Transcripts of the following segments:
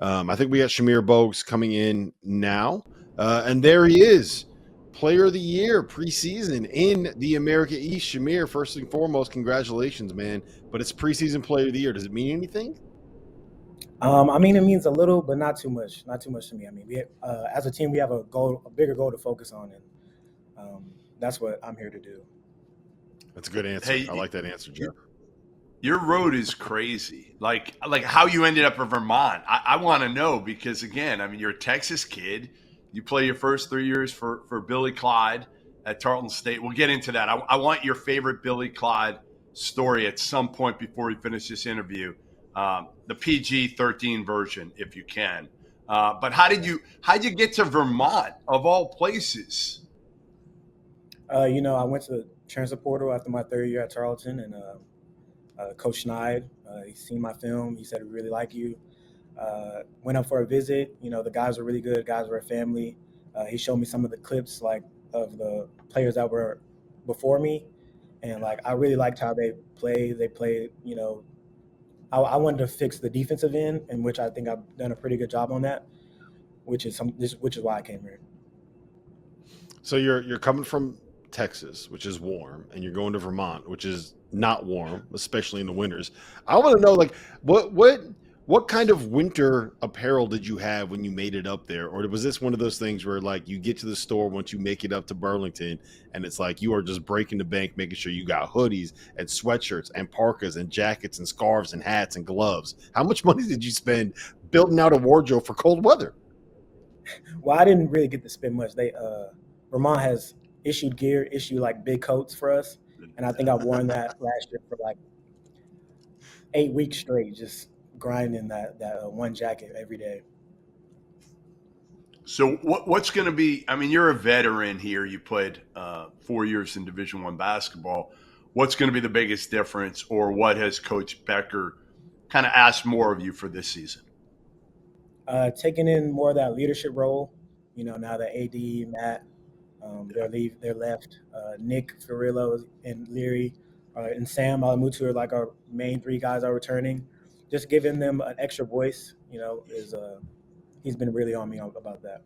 I think we got Shamir Bogues coming in now. And there he is, Player of the Year preseason in the America East. Shamir, first and foremost, congratulations, man. But it's preseason Player of the Year. Does it mean anything? I mean, it means a little, but not too much. Not too much to me. I mean, as a team, we have a goal, a bigger goal to focus on, and that's what I'm here to do. That's a good answer. Hey, I like that answer, Jeff. your road is crazy. Like how you ended up in Vermont. I want to know because again, I mean, you're a Texas kid. You play your first 3 years for Billy Clyde at Tarleton State. We'll get into that. I want your favorite Billy Clyde story at some point before we finish this interview. The PG-13 version, if you can. But how'd you get to Vermont of all places? I went to the transfer portal after my third year at Tarleton, and Coach Schneid, he seen my film. He said he really like you. Went up for a visit. The guys were really good. Guys were a family. He showed me some of the clips of the players that were before me, and I really liked how they played. They played. I wanted to fix the defensive end, in which I think I've done a pretty good job on that. Which is why I came here. So you're coming from Texas, which is warm, and you're going to Vermont, which is not warm, especially in the winters. I want to know, what kind of winter apparel did you have when you made it up there? Or was this one of those things where you get to the store once you make it up to Burlington and it's you are just breaking the bank, making sure you got hoodies and sweatshirts and parkas and jackets and scarves and hats and gloves? How much money did you spend building out a wardrobe for cold weather? Well, I didn't really get to spend much. Vermont has issued big coats for us, and I think I've worn that last year for 8 weeks straight, just grinding that one jacket every day. So what's going to be? I mean, you're a veteran here. You played 4 years in Division I basketball. What's going to be the biggest difference, or what has Coach Becker kind of asked more of you for this season? Taking in more of that leadership role. Now that AD, Matt, they're left. Nick Ferrillo and Leary and Sam Alamutu are our main 3 guys are returning. Just giving them an extra voice, he's been really on me about that.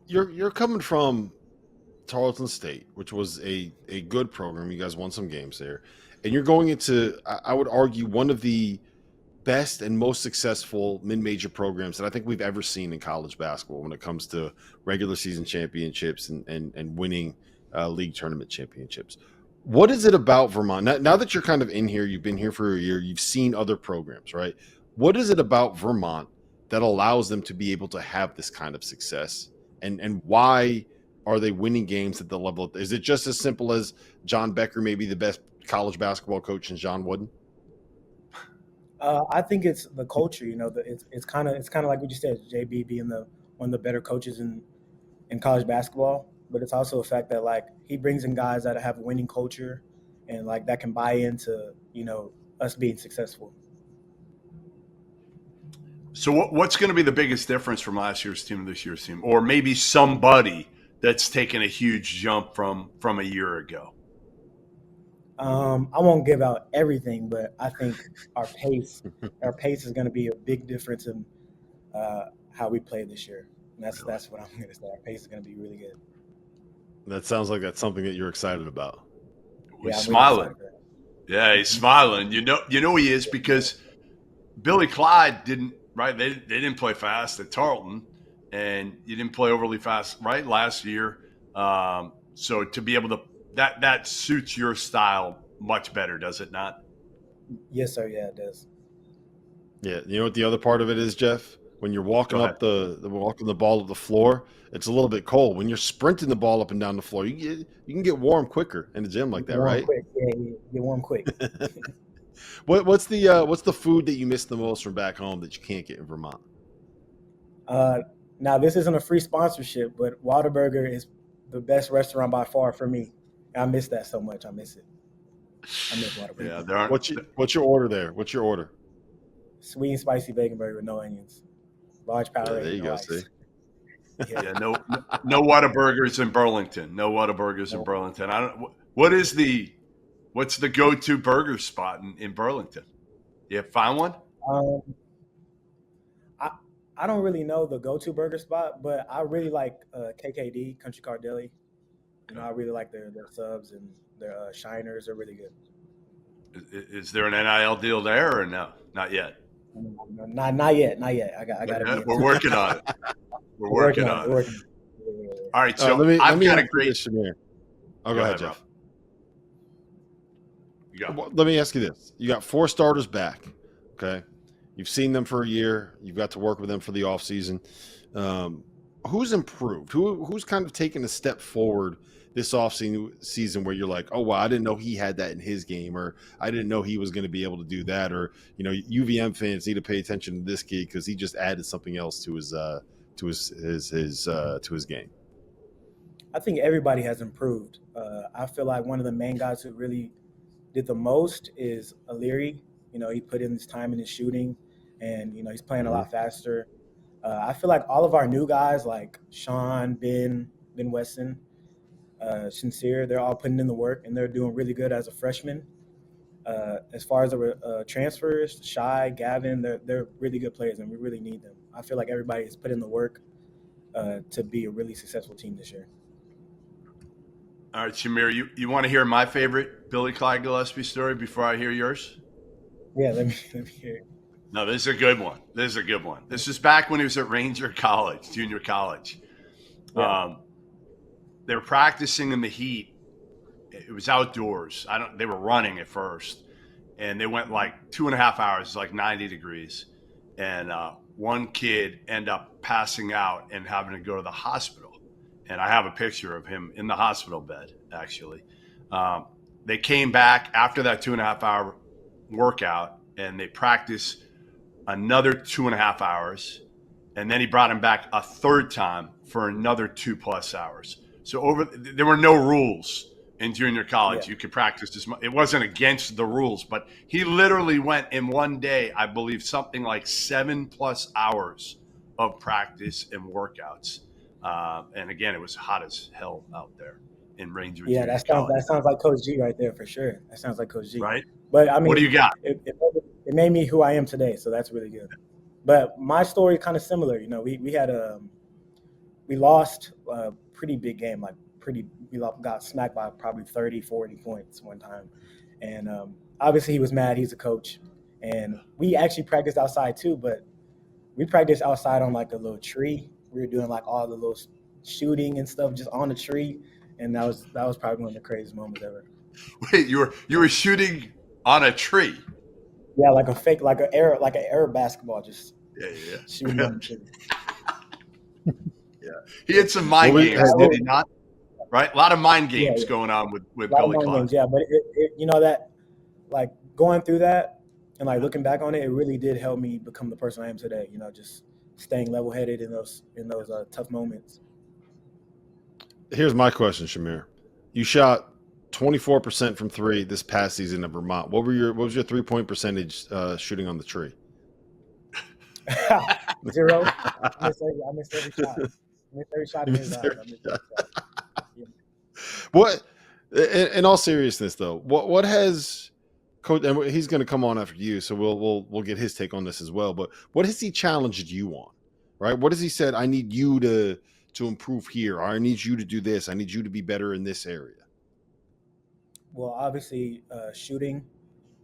You're coming from Tarleton State, which was a good program. You guys won some games there, and you're going into, I would argue, one of the best and most successful mid-major programs that I think we've ever seen in college basketball when it comes to regular season championships and winning league tournament championships. What is it about Vermont? Now that you're kind of in here, you've been here for a year, you've seen other programs, right? What is it about Vermont that allows them to be able to have this kind of success? And why are they winning games at the level? Is it just as simple as John Becker may be the best college basketball coach in John Wooden? I think it's the culture. It's kind of like what you said, JB being one of the better coaches in college basketball. But it's also a fact that he brings in guys that have a winning culture and that can buy into us being successful. So what's going to be the biggest difference from last year's team to this year's team, or maybe somebody that's taken a huge jump from a year ago? I won't give out everything, but I think our pace is going to be a big difference in how we play this year. And that's what I'm going to say. Our pace is going to be really good. That sounds like that's something that you're excited about. He's smiling. Yeah, he's smiling. You know he is, because Billy Clyde didn't, right? They didn't play fast at Tarleton, and you didn't play overly fast, right, last year. So to be able to, that suits your style much better, does it not? Yes, sir. Yeah, it does. Yeah, you know what the other part of it is, Jeff? When you're walking up walking the ball to the floor, it's a little bit cold. When you're sprinting the ball up and down the floor, you can get warm quicker in the gym like that, right? Quick. Yeah, get warm quick. What's the food that you miss the most from back home that you can't get in Vermont? Now this isn't a free sponsorship, but Whataburger is the best restaurant by far for me. I miss that so much. I miss it. I miss Whataburger. Yeah, what's your order there? What's your order? Sweet and spicy bacon burger with no onions. Large Powerade. Yeah, there you go. Ice. See. Yeah, no Whataburgers in Burlington. No Whataburgers in Burlington. What's the go-to burger spot in Burlington? You find one? I don't really know the go-to burger spot, but I really like KKD, Country Car Deli. You know, I really like their subs and their shiners are really good. Is there an NIL deal there or no? Not yet. Not yet, not yet. I got to be. We're working on it. We're working on it. We're working on it. Yeah. All right, so let me got a ask you great. this, Shamir. Oh, go ahead, Jeff. Rob. You go. Well, let me ask you this: you got 4 starters back. Okay, you've seen them for a year. You've got to work with them for the offseason. Who's improved? Who's kind of taken a step forward this offseason where you're like, oh wow, I didn't know he had that in his game, or I didn't know he was going to be able to do that, or you know, UVM fans need to pay attention to this kid because he just added something else to his game. I think everybody has improved. I feel like one of the main guys who really did the most is O'Leary. You know, he put in his time in his shooting, and you know, he's playing a lot faster. I feel like all of our new guys, like Sean, Ben Weston, Sincere, they're all putting in the work, and they're doing really good as a freshman. As far as the transfers, Shy, Gavin, they're really good players, and we really need them. I feel like everybody has put in the work to be a really successful team this year. All right, Shamir, you want to hear my favorite Billy Clyde Gillespie story before I hear yours? Yeah, let me hear it. No, this is a good one. This is back when he was at Ranger College, junior college. Yeah. They were practicing in the heat. It was outdoors. They were running at first, and they went like 2.5 hours, like 90 degrees. And one kid ended up passing out and having to go to the hospital. And I have a picture of him in the hospital bed, actually. They came back after that 2.5 hour workout, and they practiced another 2.5 hours. And then he brought him back a third time for another 2+ hours. So there were no rules in junior college. Yeah. You could practice as much. It wasn't against the rules, but he literally went in one day, I believe, something like 7+ hours of practice and workouts. And again, it was hot as hell out there in Ranger. Yeah, that sounds like Coach G right there for sure. That sounds like Coach G. Right? But I mean, what do you got? It made me who I am today, so that's really good. But my story is kind of similar. You know, we lost a pretty big game, we got smacked by probably 30, 40 points one time. And obviously he was mad. He's a coach. And we actually practiced outside too, but we practiced outside on like a little tree. We were doing like all the little shooting and stuff just on the tree. And that was probably one of the craziest moments ever. Wait, you were shooting on a tree? Yeah, like an air basketball, just shooting on the tree. Yeah, he had some mind games, did he not? Right, a lot of mind games going on with Billy Clyde. Yeah, but it you know that, like going through that and like looking back on it, it really did help me become the person I am today. You know, just staying level-headed in those tough moments. Here's my question, Shamir. You shot 24% from 3 this past season at Vermont. What was your 3-point percentage shooting on the tree? 0. I missed every shot. I missed every shot in his eyes. Yeah. What? In all seriousness, though, what has Coach? And he's going to come on after you, so we'll get his take on this as well. But what has he challenged you on? Right? What has he said? I need you to improve here. Or I need you to do this. I need you to be better in this area. Well, obviously, shooting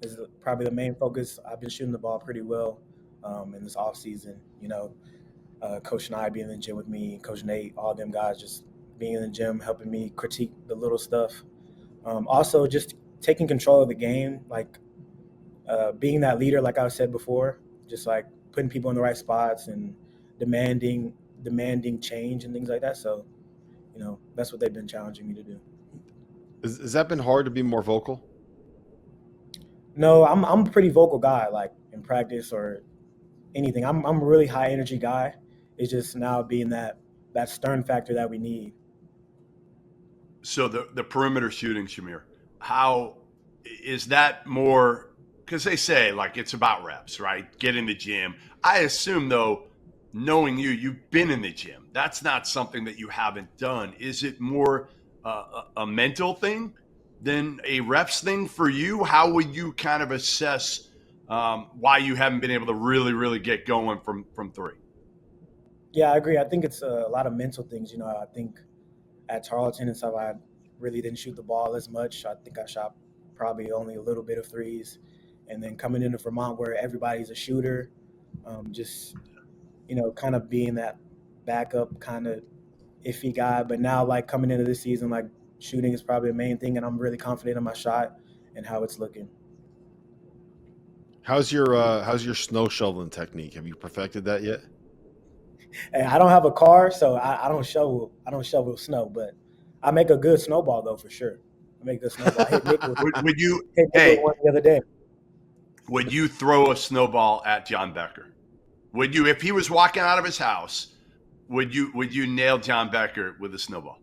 is probably the main focus. I've been shooting the ball pretty well in this off season. You know, Coach and I being in the gym with me, Coach Nate, all them guys just being in the gym, helping me critique the little stuff. Also, just taking control of the game, like being that leader, like I said before, just like putting people in the right spots and demanding change and things like that. So, you know, that's what they've been challenging me to do. Has that been hard to be more vocal? No, I'm a pretty vocal guy, like in practice or anything. I'm a really high energy guy. It's just now being that stern factor that we need. So the perimeter shooting, Shamir, how is that more? Because they say like it's about reps, right? Get in the gym. I assume though, knowing you've been in the gym. That's not something that you haven't done. Is it more a mental thing than a reps thing for you? How would you kind of assess why you haven't been able to really, really get going from 3? Yeah, I agree. I think it's a lot of mental things. You know, I think at Tarleton and stuff, I really didn't shoot the ball as much. I think I shot probably only a little bit of threes. And then coming into Vermont where everybody's a shooter, just, you know, kind of being that backup kind of iffy guy. But now, like, coming into this season, like, shooting is probably the main thing. And I'm really confident in my shot and how it's looking. How's your snow shoveling technique? Have you perfected that yet? Hey, I don't have a car, so I don't shovel. I don't shovel snow, but I make a good snowball though for sure. I make a good snowball. I hit Nick with Would you? one the other day. Would you throw a snowball at John Becker? Would you, if he was walking out of his house? Would you nail John Becker with a snowball?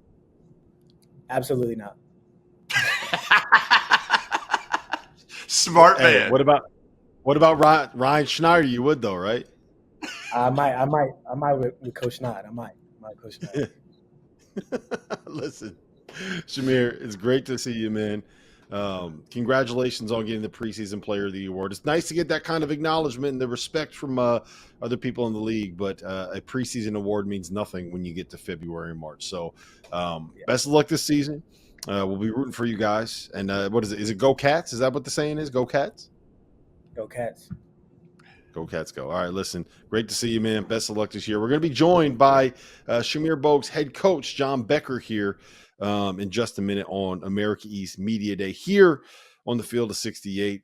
Absolutely not. Smart man. Hey, what about Ryan Schneider? You would though, right? I might with Coach Schneider. I might Coach Schneider. Listen, Shamir, it's great to see you, man. Congratulations on getting the preseason player of the award. It's nice to get that kind of acknowledgement and the respect from other people in the league, but a preseason award means nothing when you get to February and March. So best of luck this season. We'll be rooting for you guys. And what is it? Is it Go Cats? Is that what the saying is? Go Cats? Go Cats. Go Cats go. All right, listen, great to see you, man. Best of luck this year. We're going to be joined by Shamir Bogues head coach John Becker here in just a minute on America East Media Day here on the Field of 68.